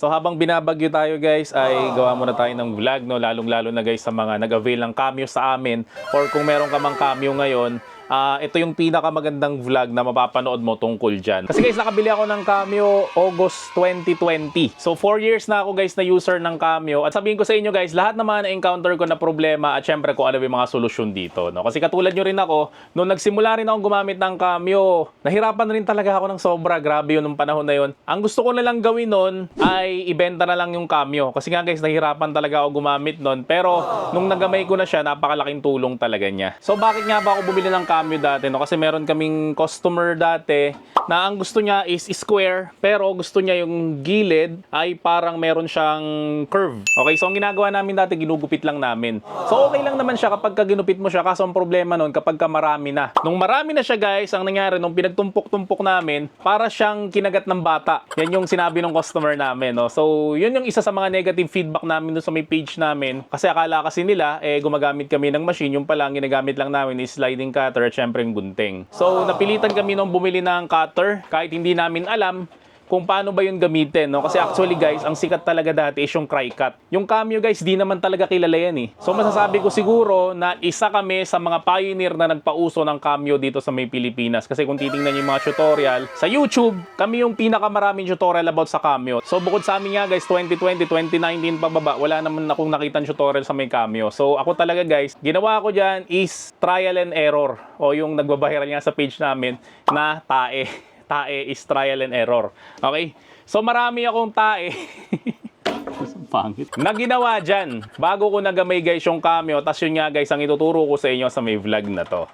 So habang binabagyo tayo guys ay gawa muna tayo ng vlog, no? Lalong-lalo na guys sa mga nag-avail ng Cameo sa amin, or kung meron ka mang Cameo ngayon, ito yung pinakamagandang vlog na mapapanood mo tungkol dyan. Kasi guys, nakabili ako ng Cameo August 2020. So 4 years na ako guys na user ng Cameo. At sabihin ko sa inyo guys, lahat naman na-encounter ko na problema at syempre kung ano yung mga solusyon dito, no? Kasi katulad nyo rin ako, nung nagsimula rin akong gumamit ng Cameo, nahirapan rin talaga ako ng sobra. Grabe yun nung panahon na yun. Ang gusto ko na lang gawin nun ay ibenta na lang yung Cameo. Kasi nga guys, nahirapan talaga ako gumamit nun. Pero nung nagamay ko na siya, napakalaking tulong talaga niya. So bakit nga ba ako bumili ng Cameo dati, no? Kasi meron kaming customer dati na ang gusto niya is square, pero gusto niya yung gilid ay parang meron siyang curve. Okay, so ang ginagawa namin dati, ginugupit lang namin. So okay lang naman siya kapag ginupit mo siya, kaso ang problema nun kapag marami na. Nung marami na siya guys, ang nangyari nung pinagtumpok-tumpok namin, para siyang kinagat ng bata. Yan yung sinabi ng customer namin, no? So yun yung isa sa mga negative feedback namin dun sa may page namin. Kasi akala kasi nila, gumagamit kami ng machine, yung pala ginagamit lang namin is sliding cutter at syempre yung gunting. So napilitan kami nung bumili ng cutter kahit hindi namin alam kung paano ba yun gamitin, no? Kasi actually guys, ang sikat talaga dati is yung cry cut. Yung Cameo guys, di naman talaga kilala yan eh. So masasabi ko siguro na isa kami sa mga pioneer na nagpauso ng Cameo dito sa may Pilipinas. Kasi kung titingnan yung mga tutorial sa YouTube, kami yung pinakamaraming tutorial about sa Cameo. So bukod sa amin nga guys, 2020, 2019 pababa, wala naman akong nakitang tutorial sa may Cameo. So ako talaga guys, ginawa ko dyan is trial and error. O yung nagbabahiran nga sa page namin na tae. Tae is trial and error. Okay? So marami akong tae pangit na ginawa dyan bago ko nagamay guys yung Cameo. Tas yun nga guys ang ituturo ko sa inyo sa may vlog na to.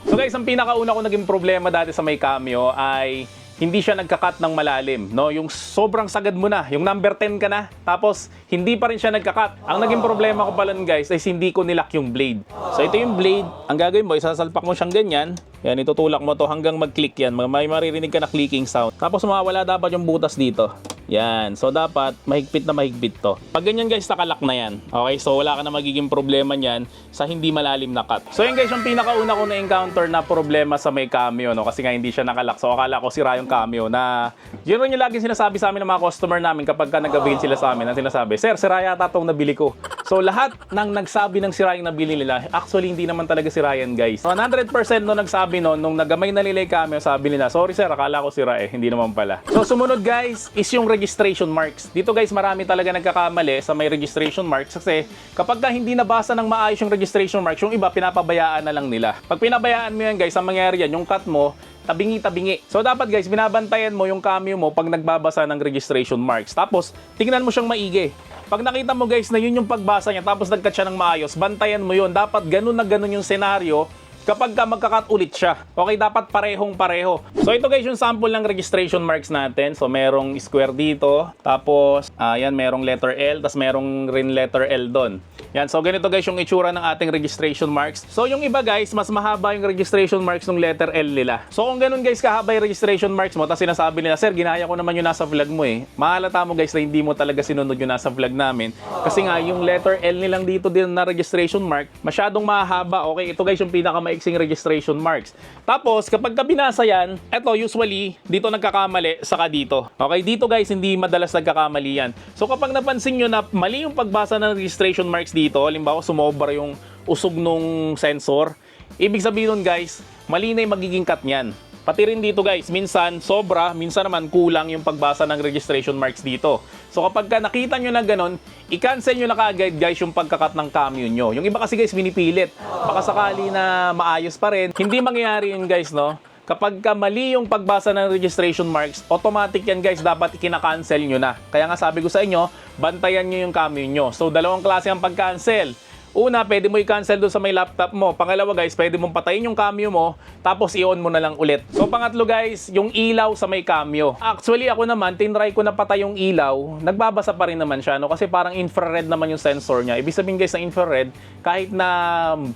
So guys, ang pinakauna ko naging problema dati sa may Cameo ay hindi siya nagka-cut ng malalim, no? Yung sobrang sagad mo na, yung number 10 ka na, tapos hindi pa rin siya nagka-cut. Ang naging problema ko pala guys ay hindi ko nilock yung blade. So ito yung blade, ang gagawin mo, isasalpak mo siyang ganyan, yan, itutulak mo to hanggang mag-click yan, may maririnig ka na clicking sound. Tapos mawawala dapat yung butas dito. Yan, so dapat mahigpit na mahigpit to. Pag ganyan guys, nakalak na yan. Okay, so wala ka na magiging problema niyan sa hindi malalim na cut. So yan guys, yung pinakauna ko na-encounter na problema sa may Cameo, no? Kasi nga hindi siya nakalak. So akala ko sira yung Cameo na yun rin yung laging sinasabi sa amin ng mga customer namin kapag ka nag-avail sila sa amin. Ang sinasabi, sir, sira yata itong nabili ko. So lahat ng nagsabi ng sira yung nabili nila, actually hindi naman talaga sira yan guys. 100% no nagsabi no, nung nagamay na nila yung Cameo, sabi nila, sorry sir, akala ko sira hindi naman pala. So sumunod guys, is yung registration marks. Dito guys, marami talaga nagkakamali sa may registration marks kasi kapag ka hindi nabasa ng maayos yung registration marks, yung iba pinapabayaan na lang nila. Pag pinabayaan mo yan guys, ang mangyayari yan, yung cut mo, tabingi-tabingi. So dapat guys, binabantayan mo yung Cameo mo pag nagbabasa ng registration marks. Tapos, tingnan mo siyang maigi. Pag nakita mo guys na yun yung pagbasa niya, tapos nag-cut siya ng maayos, bantayan mo yun. Dapat ganun na ganun yung senaryo kapag ka magka-cut ulit siya. Okay, dapat parehong-pareho. So ito guys yung sample ng registration marks natin. So merong square dito, tapos yan merong letter L, tapos merong rin letter L doon. Yan, so ganito guys yung itsura ng ating registration marks. So yung iba guys, mas mahaba yung registration marks ng letter L nila. So kung ganun guys kahaba yung registration marks mo, tapos sinasabi nila, sir, ginaya ko naman yung nasa vlog mo eh. Mahalata mo guys na hindi mo talaga sinunod yung nasa vlog namin. Kasi nga yung letter L nilang dito din na registration mark, masyadong mahaba. Okay, ito guys yung pinakamaiksing registration marks. Tapos kapag ka binasa yan, eto usually dito nagkakamali, saka dito. Okay, dito guys hindi madalas nagkakamali yan. So kapag napansin nyo na mali yung pagbasa ng registration marks dito, halimbawa sumobra yung usog nung sensor, ibig sabihin nun guys, mali na yung magiging cut niyan. Pati rin dito guys, minsan sobra, minsan naman kulang yung pagbasa ng registration marks dito. So kapag ka nakita nyo na ganun, i-cancel nyo na kaagad guys yung pagkakat ng Cameo nyo. Yung iba kasi guys binipilit, baka sakali na maayos pa rin. Hindi mangyayari yun guys, no? Kapag ka mali yung pagbasa ng registration marks, automatic yan guys, dapat ikina-cancel nyo na. Kaya nga sabi ko sa inyo, bantayan nyo yung Cameo nyo. So dalawang klase ang pag-cancel. Una, pwede mo i-cancel doon sa may laptop mo. Pangalawa guys, pwede mong patayin yung Cameo mo, tapos i-on mo na lang ulit. So pangatlo guys, yung ilaw sa may Cameo. Actually ako naman, tinry ko na patay yung ilaw, nagbabasa pa rin naman siya, no? Kasi parang infrared naman yung sensor niya. Ibig sabihin guys, na infrared, kahit na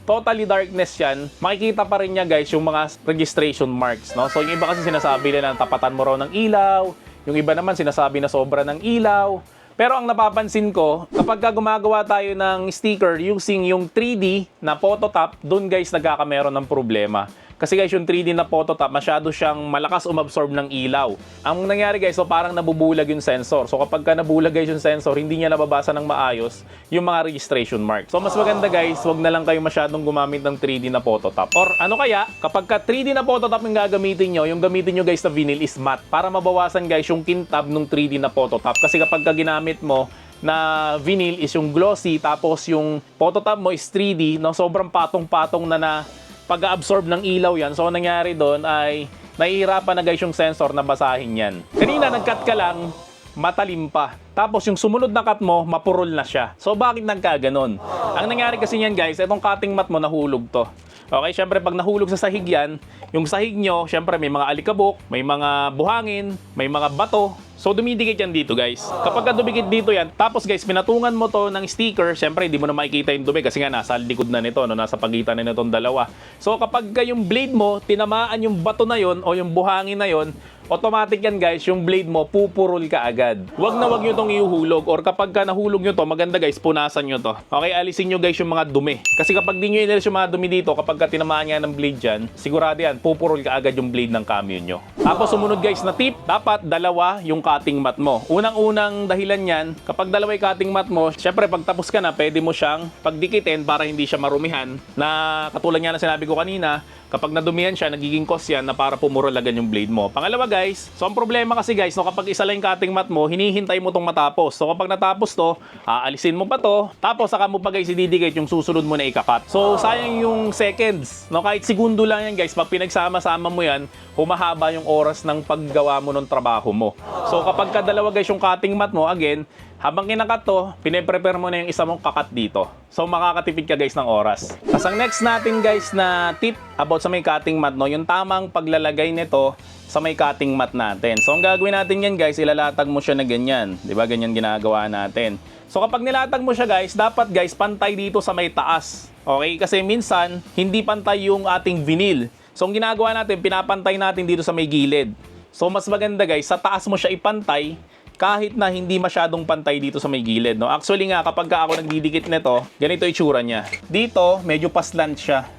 totally darkness yan, makikita pa rin niya guys yung mga registration marks, no? So yung iba kasi sinasabi nila na tapatan mo raw ng ilaw, yung iba naman sinasabi na sobra ng ilaw. Pero ang napapansin ko, kapag gumagawa tayo ng sticker using yung 3D na Phototop, dun guys nagkakameron ng problema. Kasi guys, yung 3D na Phototop, masyado siyang malakas umabsorb ng ilaw. Ang nangyari guys, so parang nabubulag yung sensor. So kapag nabulag guys yung sensor, hindi niya nababasa ng maayos yung mga registration mark. So mas maganda guys, wag na lang kayo masyadong gumamit ng 3D na Phototop. Or ano kaya, kapag 3D na Phototop yung gagamitin nyo, yung gamitin nyo guys na vinyl is matte. Para mabawasan guys yung kintab ng 3D na Phototop. Kasi kapag ginamit mo na vinyl is yung glossy, tapos yung Phototop mo is 3D, no, sobrang patong-patong na pag-absorb ng ilaw yan. So, nangyari doon ay nahihirapan na guys yung sensor na basahin yan. Kanina, nag-cut ka lang, matalim pa. Tapos, yung sumunod na cut mo, mapurol na siya. So, bakit nagkaganon? Ang nangyari kasi yan guys, itong cutting mat mo, nahulog to. Okay, syempre, pag nahulog sa sahig yan, yung sahig nyo, syempre, may mga alikabok, may mga buhangin, may mga bato. So, dumidikit yan dito, guys. Kapag dumikit dito yan, tapos guys, pinatungan mo to ng sticker, syempre, hindi mo na makikita yung dumi kasi nga nasa likod na nito, no? Nasa pagitan na nitong dalawa. So, kapag yung blade mo, tinamaan yung bato na yon o yung buhangin na yon, automatic yan guys, yung blade mo, pupurol ka agad. Wag na wag nyo tong ihuhulog, or kapag nahulog nyo to, maganda guys, punasan nyo to. Okay, alisin nyo guys yung mga dumi. Kasi kapag di nyo inalis yung mga dumi dito, kapag tinamaan nga ng blade dyan, sigurado yan, pupurol ka agad yung blade ng camion nyo. Tapos sumunod guys na tip, dapat dalawa yung cutting mat mo. Unang-unang dahilan yan, kapag dalawa yung cutting mat mo, syempre pag tapos ka na, pwede mo siyang pagdikitin para hindi siya marumihan, na katulad nga na sinabi ko kanina, kapag nadumihan siya, nagiging cause yan na para pumurolagan yung blade mo. Pangalawa guys, so ang problema kasi guys, no, kapag isa lang yung cutting mat mo, hinihintay mo tong matapos. So kapag natapos to, aalisin mo pa to, tapos saka mo pa guys ididikit yung susunod mo na ikakat. So sayang yung seconds, no, kahit segundo lang yan guys, pag pinagsama-sama mo yan, humahaba yung oras ng paggawa mo ng trabaho mo. So kapag kadalawa guys yung cutting mat mo, again, habang kinakat to, pine-prepare mo na yung isa mong kakat dito. So makakatipid ka guys ng oras. Tapos ang next natin guys na tip about sa may cutting mat, no, yung tamang paglalagay nito sa may cutting mat natin. So ang gagawin natin yan guys, ilalatag mo siya na ganyan. 'Di ba? Ganyan ginagawa natin. So kapag nilatag mo siya guys, dapat guys pantay dito sa may taas. Okay? Kasi minsan hindi pantay yung ating vinyl. So ang ginagawa natin, pinapantay natin dito sa may gilid. So mas maganda guys, sa taas mo siya ipantay kahit na hindi masyadong pantay dito sa may gilid, no? Actually nga, kapag ako nagdidikit nito, ganito itsura niya. Dito, medyo paslant siya.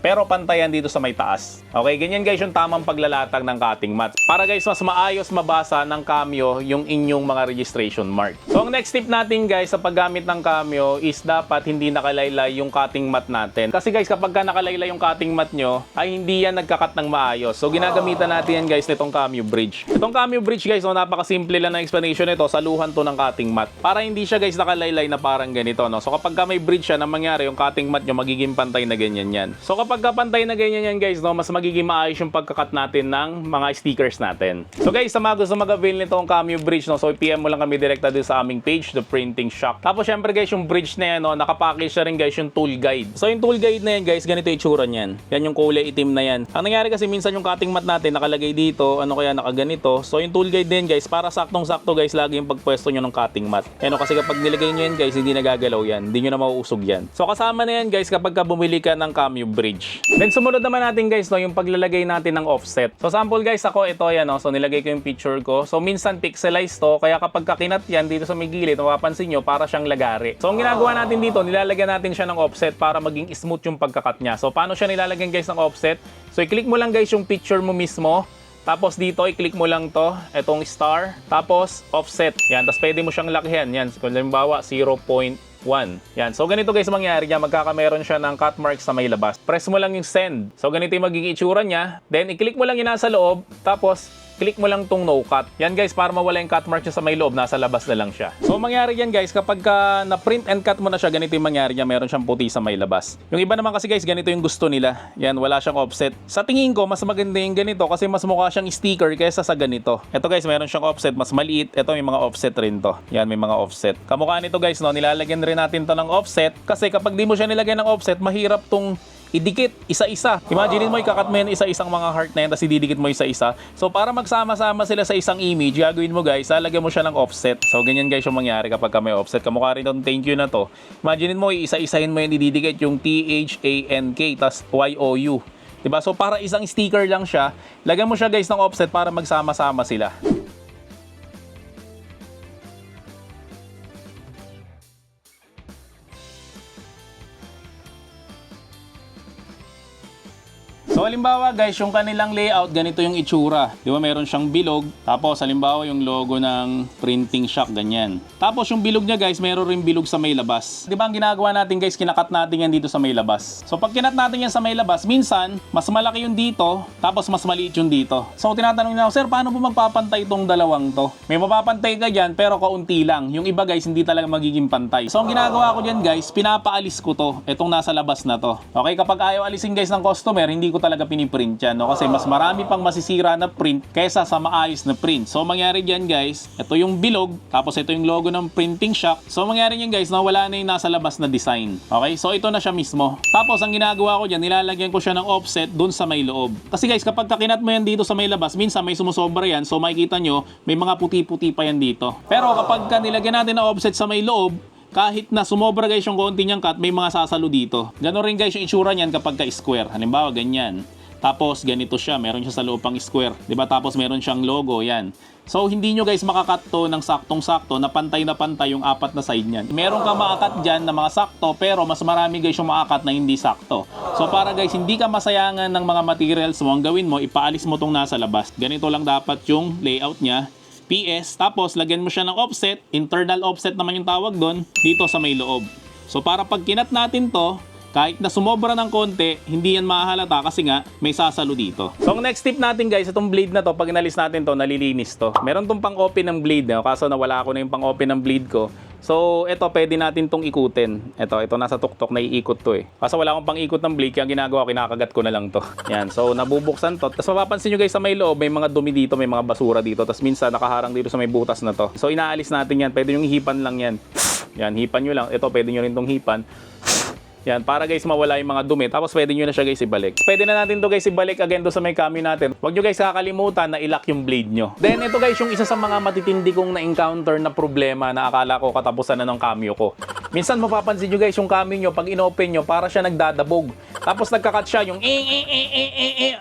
Pero pantayan dito sa may taas. Okay, ganyan guys yung tamang paglalatag ng cutting mat. Para guys, mas maayos mabasa ng Cameo yung inyong mga registration mark. So ang next tip natin guys sa paggamit ng Cameo is dapat hindi nakalaylay yung cutting mat natin. Kasi guys, kapag nakalaylay yung cutting mat nyo, ay hindi yan nagkakat ng maayos. So ginagamitan natin yan guys nitong Cameo bridge. Itong Cameo bridge guys, no, napakasimple lang na explanation nito. Saluhan to ng cutting mat. Para hindi siya guys nakalaylay na parang ganito, no? So kapag may bridge siya na mangyari, yung cutting mat nyo magiging pantay na ganyan yan. So kapag pantay na ganyan yan guys, no, mas magiging maayos yung pagkakat natin ng mga stickers natin. So guys, sa mga gusto mag-avail nitong Cameo bridge, no, so i-PM mo lang kami direkta din sa aming page, The Printing Shop. Tapos syempre guys, yung bridge na yan, no, nakapackage na rin guys yung tool guide. So yung tool guide na yan guys, ganito yung itsura niyan. Yan yung kulay itim na yan. Ang nangyari kasi minsan yung cutting mat natin nakalagay dito, ano kaya nakaganito. So yung tool guide din guys, para saktong-sakto guys, lagi yung pagpwesto nyo ng cutting mat. Yan, no, kasi kapag nilagay nyo yan guys, hindi nagagalaw yan. Hindi nyo na mauusog yan. So kasama na yan guys kapag bumili ka ng Cameo bridge. Then sumunod naman natin guys, no, yung paglalagay natin ng offset. So sample guys, ako ito yan, no, so nilagay ko yung picture ko. So minsan pixelized to, kaya kapag kakinat yan dito sa may gilid, mapapansin nyo para siyang lagari. So ang ginagawa natin dito, nilalagyan natin siya ng offset para maging smooth yung pagkakat niya. So paano siya nilalagyan guys ng offset? So i-click mo lang guys yung picture mo mismo. Tapos dito, i-click mo lang to, itong star, tapos offset. Yan, tapos pwede mo siyang lakihan. Yan, kung halimbawa 0.1. Yan, so ganito guys mangyari niya, magkakameron siya ng cut marks sa may labas. Press mo lang yung send. So ganito yung magiging itsura niya. Then i-click mo lang yung nasa loob, tapos click mo lang tong no cut. Yan guys, para mawala yung cut mark niya sa may loob, nasa labas na lang siya. So mangyari yan guys, kapag na print and cut mo na siya, ganito yung mangyari niya, meron siyang puti sa may labas. Yung iba naman kasi guys, ganito yung gusto nila. Yan, wala siyang offset. Sa tingin ko, mas maganda yung ganito kasi mas mukha siyang sticker kaysa sa ganito. Ito guys, meron siyang offset, mas maliit. Ito may mga offset rin to. Yan, may mga offset. Kamukha nito guys, no, nilalagyan rin natin to ng offset kasi kapag di mo siya nilagyan ng offset, mahirap tong idikit isa-isa. Imagine mo, ikakat mo yan isa-isang mga heart na yan, tapos ididikit mo isa-isa. So para magsama-sama sila sa isang image, gagawin mo guys, lalagyan mo siya ng offset. So ganyan guys yung mangyari kapag may offset. Kamukha rin itong thank you na to. Imagine mo, isa-isahin mo yan, ididikit yung THANK, tapos YOU. Diba? So para isang sticker lang siya, lagyan mo siya guys ng offset para magsama-sama sila. So halimbawa guys, yung kanilang layout, ganito yung itsura. Di ba meron siyang bilog, tapos halimbawa yung logo ng printing shop, ganyan. Tapos yung bilog niya guys, meron rin bilog sa may labas. Di ba ang ginagawa natin guys, kinakat natin yan dito sa may labas. So pag kinat natin yan sa may labas, minsan, mas malaki yung dito, tapos mas maliit yung dito. So tinatanong nyo, sir, paano po magpapantay itong dalawang to? May mapapantay ka dyan, pero kaunti lang. Yung iba guys, hindi talaga magiging pantay. So ang ginagawa ko dyan guys, pinapaalis ko to, itong nasa labas na to. Okay, kapag ayaw alisin guys ng customer, hindi ko talaga piniprint yan, no? Kasi mas marami pang masisira na print kaysa sa maayos na print. So mangyari dyan guys, ito yung bilog, tapos ito yung logo ng printing shop. So mangyari dyan guys, na wala na yung nasa labas na design. Okay, so ito na siya mismo. Tapos ang ginagawa ko dyan, nilalagyan ko siya ng offset dun sa may loob. Kasi guys, kapag kakinat mo yan dito sa may labas, minsan may sumusobra yan. So makikita nyo, may mga puti-puti pa yan dito. Pero kapag nilagyan natin ng offset sa may loob, kahit na sumobra guys yung konti niyang cut, may mga sasalo dito. Ganon rin guys yung itsura niyan kapag ka-square. Halimbawa, ganyan. Tapos ganito siya, meron siya sa loob pang square. 'Di ba? Tapos meron siyang logo, yan. So hindi nyo guys makakat to ng saktong-sakto na pantay yung apat na side niyan. Meron kang makakat diyan na mga sakto, pero mas marami guys yung makakat na hindi sakto. So para guys hindi ka masayangan ng mga materials mo, ang gawin mo, ipaalis mo tong nasa labas. Ganito lang dapat yung layout niya. PS, tapos lagyan mo siya ng offset, internal offset naman yung tawag doon, dito sa may loob. So para pag kinat natin to, kahit na sumobra ng konti, hindi yan mahalata kasi nga may sasalo dito. So ang next tip natin guys, itong blade na to, pag inalis natin to, nalilinis to. Meron tong pang-open ng blade, kaso nawala ko na yung pang-open ng blade ko. So ito, pwede natin tong ikutin. Ito nasa tuktok, naiikot to eh. Kaso wala akong pang-ikot ng blade, kaya ginagawa, kinakagat ko na lang to. Yan, so nabubuksan to. Tapos mapapansin nyo guys sa may loob, may mga dumi dito, may mga basura dito. Tapos minsan nakaharang dito sa may butas na to. So inaalis natin yan, pwede yung hipan lang yan. Yan, hipan nyo lang. Ito, pwede nyo rin tong hipan. Yan, para guys mawala yung mga dumi. Tapos pwede nyo na siya guys ibalik. Pwede na natin to guys ibalik again do sa may cami natin. Huwag nyo guys kakalimutan na i-lock yung blade nyo. Then ito guys yung isa sa mga matitindi kong na-encounter na problema na akala ko katapusan na ng cameo ko. Minsan mapapansin nyo guys yung cami nyo, pag inopen nyo, para siya nagdadabog. Tapos nagkakat siya yung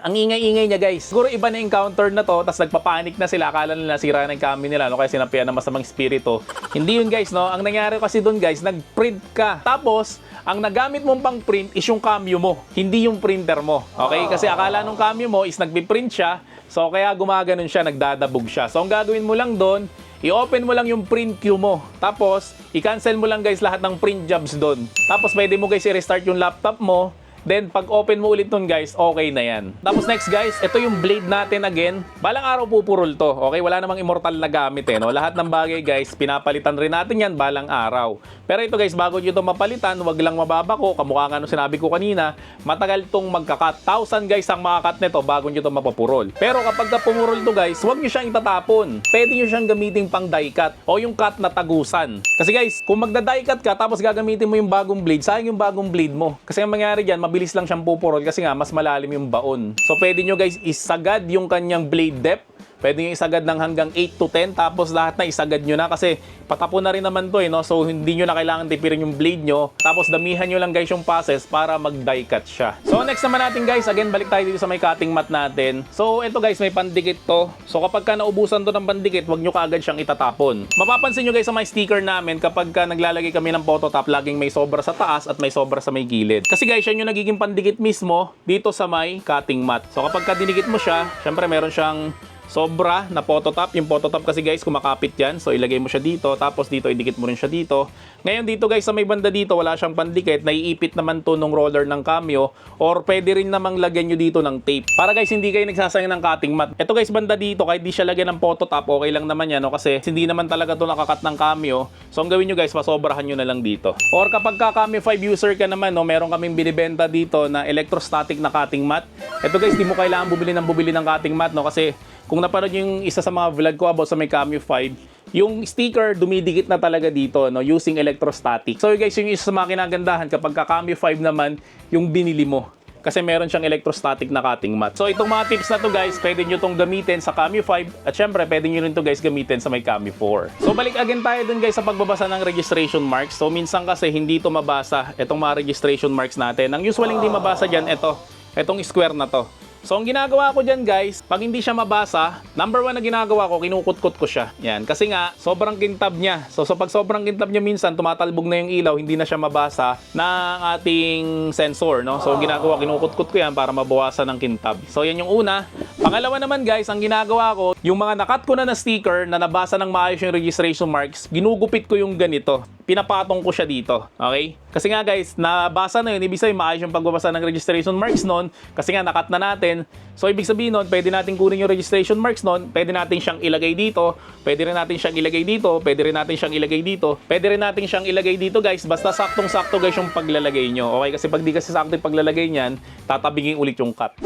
ang ingay-ingay niya guys. Siguro iba na encounter na to, tapos nagpapanik na sila, akala nila sira na yung cami nila, no? Kaya sinapian na masamang espiritu. Hindi yun guys, no? Ang nangyari kasi doon guys, nag-print ka. Tapos ang nagamit mong pang print is yung cameo mo, hindi yung printer mo. Okay? Kasi akala nung cameo mo is nagpiprint siya, so kaya gumaganon siya, nagdadabog siya. So ang gagawin mo lang doon, i-open mo lang yung print queue mo. Tapos i-cancel mo lang guys lahat ng print jobs doon. Tapos pwede mo guys i-restart yung laptop mo. Then, pag open mo ulit nun guys, okay na yan. Tapos next guys, ito yung blade natin again. Balang araw pupurol to. Okay, wala namang immortal na gamit eh, no? Lahat ng bagay guys, pinapalitan rin natin yan balang araw. Pero ito guys, bago nyo ito mapalitan, wag lang mababako. Kamukha nga nung sinabi ko kanina, matagal tong magkakat. 1,000 guys ang makakat nito bago nyo ito mapapurol. Pero kapag pumurol to guys, wag nyo siyang itatapon. Pwede nyo siyang gamitin pang die cut o yung cut na tagusan. Kasi guys, kung magda-die cut ka tapos gagamitin mo yung bagong blade, sayang yung bagong blade mo. Kasi ang mangyari dyan, mabilis lang siyang pupurol kasi nga mas malalim yung baon. So pwede nyo guys isagad yung kanyang blade depth. Pwede nyo isagad ng hanggang 8 to 10, tapos lahat na isagad nyo na kasi patapon na rin naman to eh, no? So hindi nyo na kailangan tipirin yung blade nyo. Tapos damihan nyo lang guys yung passes para mag-die cut siya. So next naman natin guys, again balik tayo dito sa may cutting mat natin. So ito guys, may pandikit to. So kapag ka naubusan to ng pandikit, wag nyo kaagad siyang itatapon. Mapapansin nyo guys sa may sticker namin, kapag ka naglalagay kami ng phototop, laging may sobra sa taas at may sobra sa may gilid. Kasi guys, yan yung nagiging pandikit mismo dito sa may cutting mat. So kapag ka dinikit mo siya, syempre meron siyang sobra na phototop. Yung phototop kasi guys, kumakapit yan. So ilagay mo siya dito, tapos dito idikit mo rin siya dito. Ngayon dito guys, sa may banda dito, wala siyang pandikit. Naiipit naman to nung roller ng cameo, or pwede rin namang lagyan nyo dito ng tape. Para guys, hindi kayo nagsasayang ng cutting mat. Ito guys, banda dito, kahit di siya lagyan ng phototop, okay lang naman yan, no? Kasi hindi naman talaga to nakakat ng cameo. So ang gawin nyo guys, pasobrahan nyo na lang dito. Or kapag ka Cameo 5 user ka naman, no, meron kaming binibenta dito na electrostatic na cutting mat. Ito guys, di mo kailangan bumili ng cutting mat, no? Kasi kung napanood yung isa sa mga vlog ko about sa may Cameo 5, yung sticker dumidikit na talaga dito, no, using electrostatic. So guys, yung isa sa mga kinagandahan kapag ka Cameo 5 naman yung binili mo. Kasi meron siyang electrostatic na cutting mat. So itong mga tips na to guys, pwede nyo itong gamitin sa Cameo 5 at syempre pwede nyo rin to guys gamitin sa may Cameo 4. So balik again tayo dun guys sa pagbabasa ng registration marks. So minsan kasi hindi ito mabasa, itong mga registration marks natin. Ang usually hindi mabasa dyan, itong square na to. So ang ginagawa ko dyan guys, pag hindi siya mabasa, number 1 na ginagawa ko, kinukut-kut ko siya. Yan, kasi nga, sobrang kintab niya. So pag sobrang kintab niya minsan, tumatalbog na yung ilaw, hindi na siya mabasa ng ating sensor, no? So ginagawa, kinukut-kut ko yan para mabawasan ng kintab. So yan yung una. Pangalawa naman guys, ang ginagawa ko, yung mga nakat ko na sticker na nabasa ng maayos yung registration marks, ginugupit ko yung ganito. Pinapatong ko siya dito. Okay? Kasi nga guys, nabasa na yun. Ibig sabihin, maayos yung pagbabasa ng registration marks nun. Kasi nga, nakat na natin. So, ibig sabihin nun, pwede natin kunin yung registration marks nun. Pwede natin siyang ilagay dito. Pwede rin natin siyang ilagay dito. Pwede rin natin siyang ilagay dito. Pwede rin natin siyang ilagay dito guys. Basta saktong-sakto guys yung paglalagay nyo. Okay? Kasi pag di kasi sakto yung paglalagay nyan, tatabingin ulit yung cut.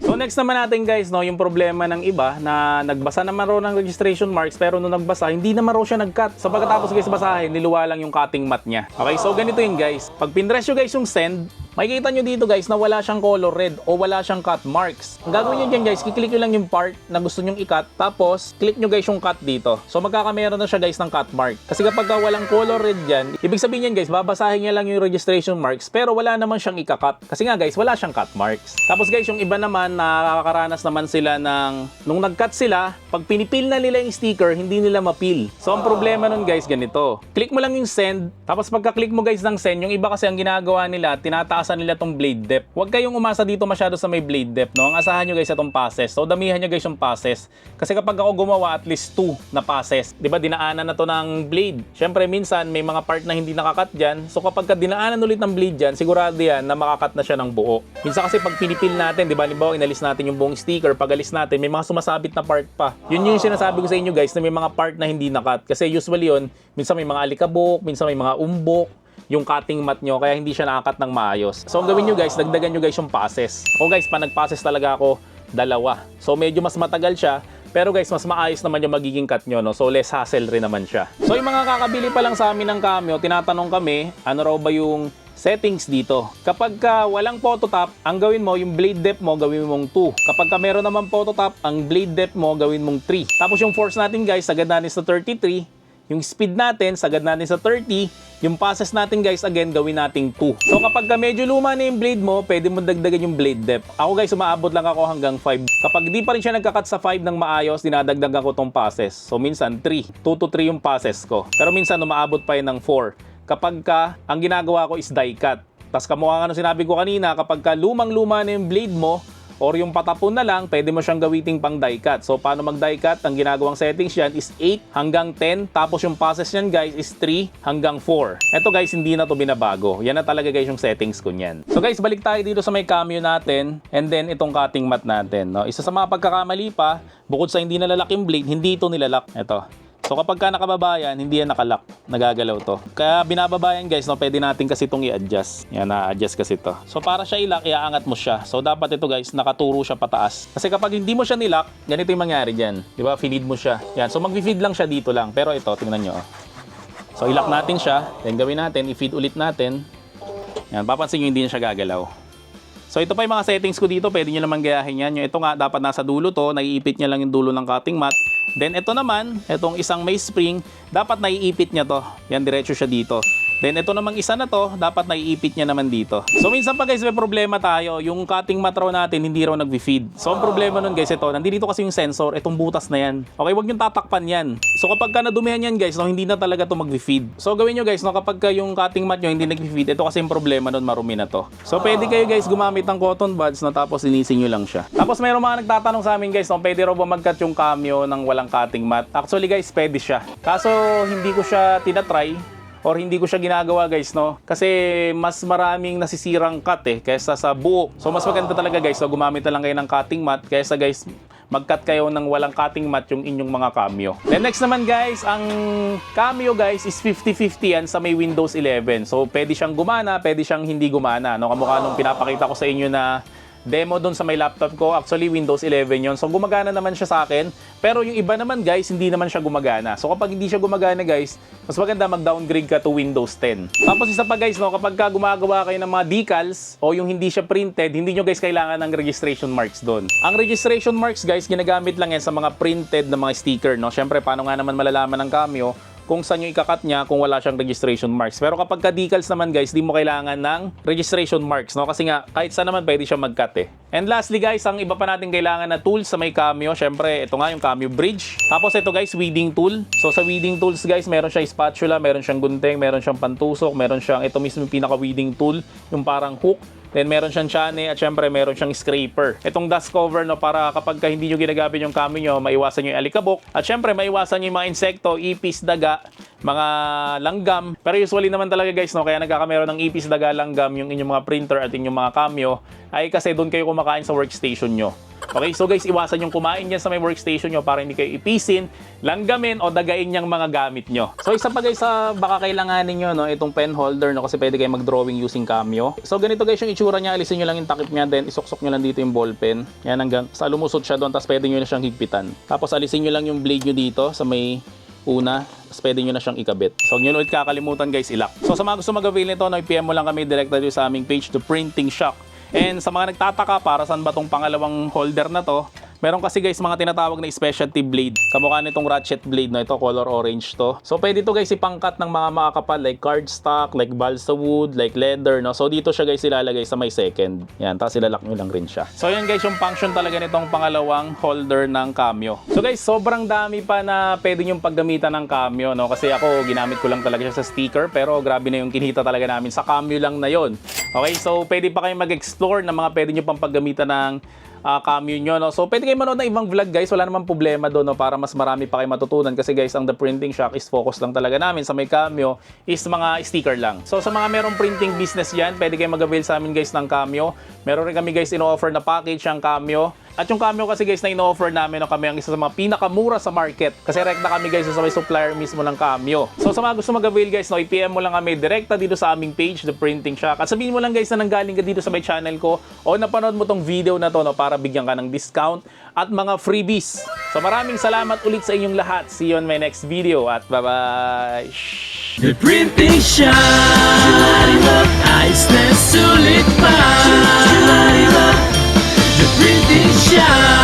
So next naman natin guys, no, yung problema ng iba na nagbasa naman raw ng registration marks pero nung nagbasa, hindi naman raw siya nag-cut. So pagkatapos guys basahin, niluwa lang yung cutting mat niya. Okay, so ganito yun guys. Pag pinress nyo guys yung send, makikita nyo dito guys na wala siyang color red o wala siyang cut marks. Ang gagawin nyo dyan guys, kiklik nyo lang yung part na gusto nyong i-cut, tapos click nyo guys yung cut dito. So magkakameron na siya guys ng cut mark. Kasi kapag walang color red dyan, ibig sabihin yan guys, babasahin niya lang yung registration marks pero wala naman siyang ika-cut. Kasi nga guys, wala siyang cut marks. Tapos guys, yung iba naman, nakakaranas naman sila ng, nung nag-cut sila, pag pinipil na nila yung sticker, hindi nila mapil. So ang problema nun guys, ganito. Click mo lang yung send, tapos pagka-click mo guys ng send, yung iba kasi ang ginagawa nila, tinataas nila tong blade depth. Huwag kayong umasa dito masyado sa may blade depth, no? Ang asahan nyo guys itong passes. So damihan nyo guys yung passes. Kasi kapag ako gumawa at least 2 na passes, 'di ba dinaanan na to ng blade. Syempre minsan may mga part na hindi nakakat diyan. So kapag dinaanan ulit ng blade diyan, sigurado yan na makakat na siya ng buo. Minsan kasi pag pinipil natin, 'di ba? Halimbawa inalis natin yung buong sticker, pag alis natin may mga sumasabit na part pa. Yun yung sinasabi ko sa inyo guys na may mga part na hindi nakat. Kasi usually yun, minsan may mga alikabok, minsan may mga umbok yung cutting mat nyo, kaya hindi siya nakakat ng maayos. So ang gawin nyo guys, dagdagan nyo guys yung passes. O guys, pa nag-passes talaga ako, 2. So medyo mas matagal siya, pero guys, mas maayos naman yung magiging cut nyo, no? So less hassle rin naman siya. So yung mga kakabili pa lang sa amin ng Cameo, tinatanong kami, ano raw ba yung settings dito. Kapag walang photo top, ang gawin mo, yung blade depth mo, gawin mong 2. Kapag meron naman photo top, ang blade depth mo, gawin mong 3. Tapos yung force natin guys, sagad natin sa 33. Yung speed natin, sagad natin sa 30. Yung passes natin guys, again, gawin nating 2. So kapag medyo luma na yung blade mo, pwede mo dagdagan yung blade depth. Ako guys, umaabot lang ako hanggang 5. Kapag di pa rin siya nagkakat sa 5 ng maayos, dinadagdagan ko tong passes. So minsan 3. 2 to 3 yung passes ko. Pero minsan umaabot pa yun ng 4. Kapag ang ginagawa ko is die cut. Tapos kamukha nga sinabi ko kanina, kapag lumang-luma na yung blade mo, or yung patapon na lang, pwede mo siyang gawiting pang die cut. So, paano mag die cut? Ang ginagawang settings yan is 8 hanggang 10. Tapos yung passes yan guys is 3 hanggang 4. Ito guys, hindi na to binabago. Yan na talaga guys yung settings ko niyan. So guys, balik tayo dito sa may Cameo natin. And then, itong cutting mat natin. No? Isa sa mga pagkakamali pa, bukod sa hindi nalalak yung blade, hindi ito nilalak. Ito. So kapag nakababa yan, hindi yan nakalock, nagagalaw to. Kaya binababa yan guys, no, pwede natin kasi itong i-adjust. Yan, na-adjust kasi to. So para siya i-lock, iaangat mo siya. So dapat ito guys, nakaturo siya pataas. Kasi kapag hindi mo siya nilock, ganito yung mangyari dyan. Di ba? Feed mo siya. Yan, so mag-feed lang siya dito lang. Pero ito, tingnan nyo. So i-lock natin siya. Then gawin natin, i-feed ulit natin. Yan, papansin nyo hindi na siya gagalaw. So ito pa yung mga settings ko dito, pwede nyo naman gayahin yan. Yung ito nga, dapat nasa dulo to, naiipit niya lang yung dulo ng cutting mat. Then ito naman, itong isang may spring, dapat naiipit niya to. Yan, diretso siya dito. Then ito namang isa na to, dapat naiipit niya naman dito. So minsan pa guys, may problema tayo. Yung cutting mat raw natin, hindi raw nag-feed. So ang problema nun guys, ito, nandito kasi yung sensor, itong butas na yan. Okay, wag yung tatakpan yan. So kapag nadumihan yan guys, no, hindi na talaga to mag-feed. So gawin nyo guys, no, kapag yung cutting mat nyo hindi nag-feed, ito kasi yung problema nun, marumi na to. So pwede kayo guys gumamit ng cotton buds, no, tapos linisin nyo lang siya. Tapos mayroong mga nagtatanong sa amin guys, no, pwede raw ba mag-cut yung Cameo ng walang cutting mat? Actually guys, pwede siya. Kaso hindi ko siya tinatry, or hindi ko siya ginagawa guys, no? Kasi mas maraming nasisirang cut kaysa sa buo. So mas maganda talaga guys, so gumamit na lang kayo ng cutting mat kaysa guys mag-cut kayo ng walang cutting mat yung inyong mga Cameo. Then next naman guys, ang Cameo guys is 50-50 yan sa may Windows 11. So pwede siyang gumana, pwede siyang hindi gumana, no? Kamukha nung pinapakita ko sa inyo na demo doon sa may laptop ko, actually Windows 11 yon. So gumagana naman siya sa akin. Pero yung iba naman guys, hindi naman siya gumagana. So kapag hindi siya gumagana guys, mas maganda mag-downgrade ka to Windows 10. Tapos isa pa guys, no, kapag gumagawa kayo ng mga decals o yung hindi siya printed, hindi nyo guys kailangan ng registration marks doon. Ang registration marks guys, ginagamit lang yan sa mga printed na mga sticker, no. Syempre, paano nga naman malalaman ng Cameo kung saan yung ikakat niya kung wala siyang registration marks. Pero kapag ka decals naman guys, di mo kailangan ng registration marks, no? Kasi nga kahit saan naman pwede siya mag-cut eh. And lastly guys, ang iba pa natin kailangan na tools sa may Cameo, syempre ito nga yung Cameo bridge. Tapos ito guys, weeding tool. So sa weeding tools guys, meron siyang spatula, meron siyang gunting, meron siyang pantusok, meron siyang ito mismo yung pinaka weeding tool, yung parang hook. Then meron siyang chane at syempre meron siyang scraper. Itong dust cover no, para kapag ka hindi nyo ginagamit yung Cameo nyo, maiwasan nyo yung alikabok. At syempre maiwasan nyo yung mga insekto, ipis, daga, mga langgam. Pero usually naman talaga guys, no, kaya nagkakamero ng ipis, daga, langgam yung inyong mga printer at inyong mga Cameo ay kasi doon kayo kumakain sa workstation nyo. Okay, so guys, iwasan yung kumain dyan sa may workstation nyo para hindi kayo ipisin, langgamin o dagain yung mga gamit nyo. So isa pa guys sa baka kailanganin nyo, no, itong pen holder, no, kasi pwede kayo mag-drawing using Cameo. So ganito guys yung itsura niya, alisin nyo lang yung takip niya, then isuksok nyo lang dito yung ball pen. Yan hanggang sa lumusot siya doon, tapos pwede nyo na siyang higpitan. Tapos alisin nyo lang yung blade nyo dito sa may una, tapos pwede nyo na siyang ikabit. So huwag nyo ulit kakalimutan guys, ilak. So sa mga gusto mag-avail nito, no, i-PM mo lang kami direct dito sa aming page, The Printing Shock. And sa mga nagtataka para saan ba tong pangalawang holder na to, meron kasi guys mga tinatawag na specialty blade. Kamukha nitong ratchet blade na ito, color orange to. So pwede to guys ipangkat ng mga makakapal like cardstock, like balsa wood, like leather, no. So dito siya guys ilalagay sa may second. Yan, tapos ilalak nyo lang rin siya. So yan guys yung function talaga nitong pangalawang holder ng Cameo. So guys, sobrang dami pa na pwede yung paggamitan ng Cameo, no. Kasi ako ginamit ko lang talaga siya sa sticker, pero grabe na yung kinita talaga namin sa Cameo lang na yon. Okay, so pwede pa kayong mag-explore ng mga pwede nyo pang paggamitan ng Cameo nyo, no? So pwede kayo manood ng ibang vlog guys, wala namang problema doon, no? Para mas marami pa kayo matutunan kasi guys ang The Printing Shock is focus lang talaga namin sa may Cameo is mga sticker lang. So sa mga merong printing business yan, pwede kayo mag-avail sa amin guys ng Cameo. Meron rin kami guys ino-offer na package ang Cameo. At yung Cameo kasi guys na ino-offer namin, no, kami ang isa sa mga pinakamura sa market. Kasi rekta kami guys sa may supplier mismo ng Cameo. So sa mga gusto mag-avail guys, no, i-PM mo lang kami direkta dito sa aming page, The Printing Shock. At sabihin mo lang guys na nanggaling ka dito sa may channel ko o napanood mo tong video na to, no, para bigyan ka ng discount at mga freebies. So maraming salamat ulit sa inyong lahat. See you on my next video at bye-bye! The Printing Shock, ayos na sulit pa. The Printing Shock.